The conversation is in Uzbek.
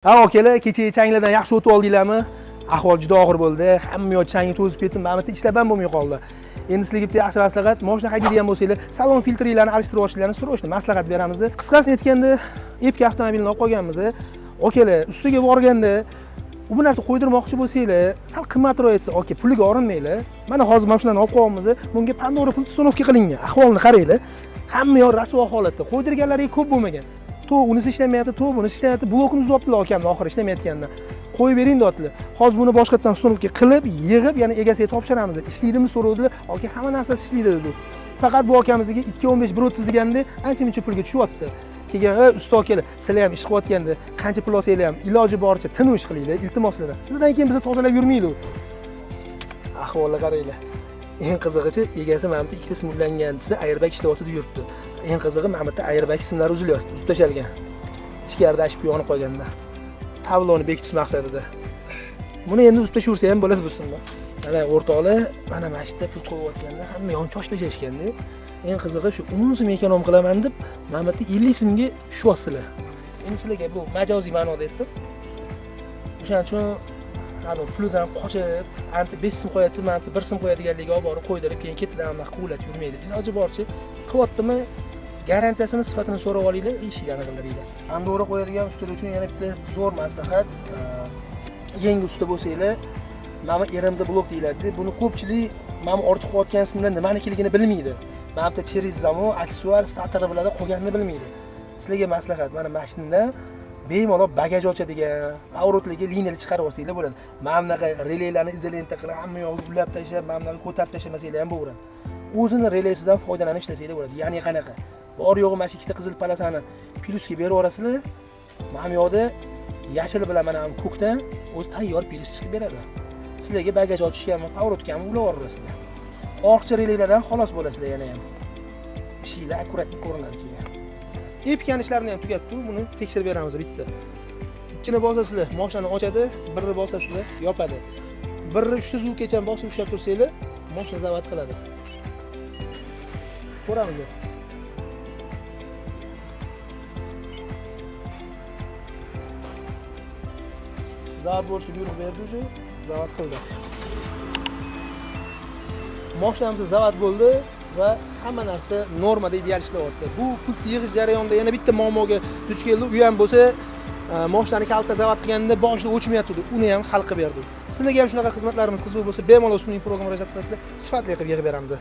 Ha akalar, kecha changlardan yaxshi o'tib oldinglarmi? Ahvol juda og'ir bo'ldi. Hamma yoq changga to'zib ketdim. Mana bitta ishlab ham bo'lmay qoldi. Endi sizlarga bitta yaxshi maslahat, mashina haydaydigan bo'lsanglar, salon filtrlarini alishtirib olishlarni so'rashni maslahat beramiz. Qisqasini aytganda, epki avtomobilni olib qolganmiz. Akalar, ustiga borganda bu narsa qo'ydirmoqchi bo'lsanglar, sal qimmatroq etsa, aka, puliga orinmanglar. Mana hozir mana shundan olib qo'yamiz. Bunga Pandora pul uстановка qilingan. Ahvolni qaranglar. Hamma yoq rasvo holatda. Qo'ydirganlariga ko'p bo'lmagan. Unisi ishlamayapti, bunisi ishlamayapti. Blokini uzatdilar akamni oxiri ishlamayotganda. Qo'yib bering deyaptilar. Hozir buni boshqatdan uстановка qilib, yig'ib, yana egasiga topshiramiz. Ishlaydimi so'rovdilar. Aka, hamma narsasi ishlaydi dedi. Faqat bu akamizga 2.15 1.30 deganda ancha-muncha pulga tushyapti. Keyin, usta akalar, sizlar ham ish qilayotganda qancha pul olsanglar ham iloji boricha tinch ish qilinglar, iltimoslar. Sizlardan keyin bizni tozalab yurmaylik. Ahvolga qaranglar. Eng qizig'ichi, egasi mana bu ikkita simullangan desa, airbag ishlayotdi yuribdi. Eng qizig'i mana bu airbag simlari uzilyapti, uzib tashalgan. Ichkarida ashib yonib qolganda. Tabloni bekitish maqsadida. Buni endi uzib tashaversa ham bo'ladi bo'lsinmi? Mana o'rtoqlar, mana mashina pul qo'yayotganda hamma yon chosh tashashganda. Eng qizig'i shu 10 so'm ekonom qilaman deb, mana bu 50 so'mga tushyapsizlar. Endi sizlarga bu majoziy ma'noda aytdim. O'shaning uchun hali pulidan qochib, anti 5 so'm qo'yatsa, mana 1 so'm qo'yadiganligiga olib borib qo'ydirib, keyin ketidan ham quvlat yurmaydi. Iloji boricha qilyaptimi? Garantiyasini, sifatini so'rab olinglar, ishinglarni qildiringlar. Pandora qo'yadigan ustalar uchun yana bitta zo'r maslahat. Yangi usta bo'lsanglar, mana RMD blok deyiladi. Buni ko'pchilik mana ortiq qo'yotgan simlar nimanikiligini bilmaydi. Mana bitta через zamon, aksuar, starter biladi, qolganini bilmaydi. Sizlarga maslahat, mana mashinada bemalol bagaj ochadigan, pоворotlarga liniyalar chiqarib olsanglar bo'ladi. Mana bunaqa releylarni izolenta qilib, hamma yoqni ulab tashlab, mana bunaqa ko'tarib tashlamasanglar ham bo'laveradi. O'zini releysidan foydalanib ishlasanglar bo'ladi. Ya'ni qanaqa? Bor yo'g'i mana ikkita qizil palasani plyusga berib yuborasizlar. Mana bu yoqda yashil bilan mana bu ko'kdan o'zi tayyor plyus chiqib beradi. Sizlarga bagaj ochishga ham, pavorotga ham ulab yuborasizlar. Orqacha releylardan xalos bo'lasizlar yana ham. Ishinglar akkurat ko'rinadi keyin. Epgan ishlarni ham tugatdi, buni tekshirib beramiz bitta. Ikkini bosasizlar, mashinani ochadi, birni bosasizlar, yopadi. Birni 3 ta zuvgacha bosib ushlab tursanglar, mashina zavat qiladi. Ko'ramiz. Zavat bo'lishga buyruq berdi o'sha, zavat qildi. Mashinamiz zavat bo'ldi va hamma narsa normada ideal ishlayapti. Bu pul yig'ish jarayonida yana bitta muammoga duch keldi. U ham bo'lsa, mashinani kalta zavat qilganda boshida o'chmayapti. Uni ham hal qilib berdi. Sizlarga ham shunaqa xizmatlarimiz qiziq bo'lsa, bemalol ustunlik programma murojaat qilasizlar, sifatli qilib yig'ib beramiz.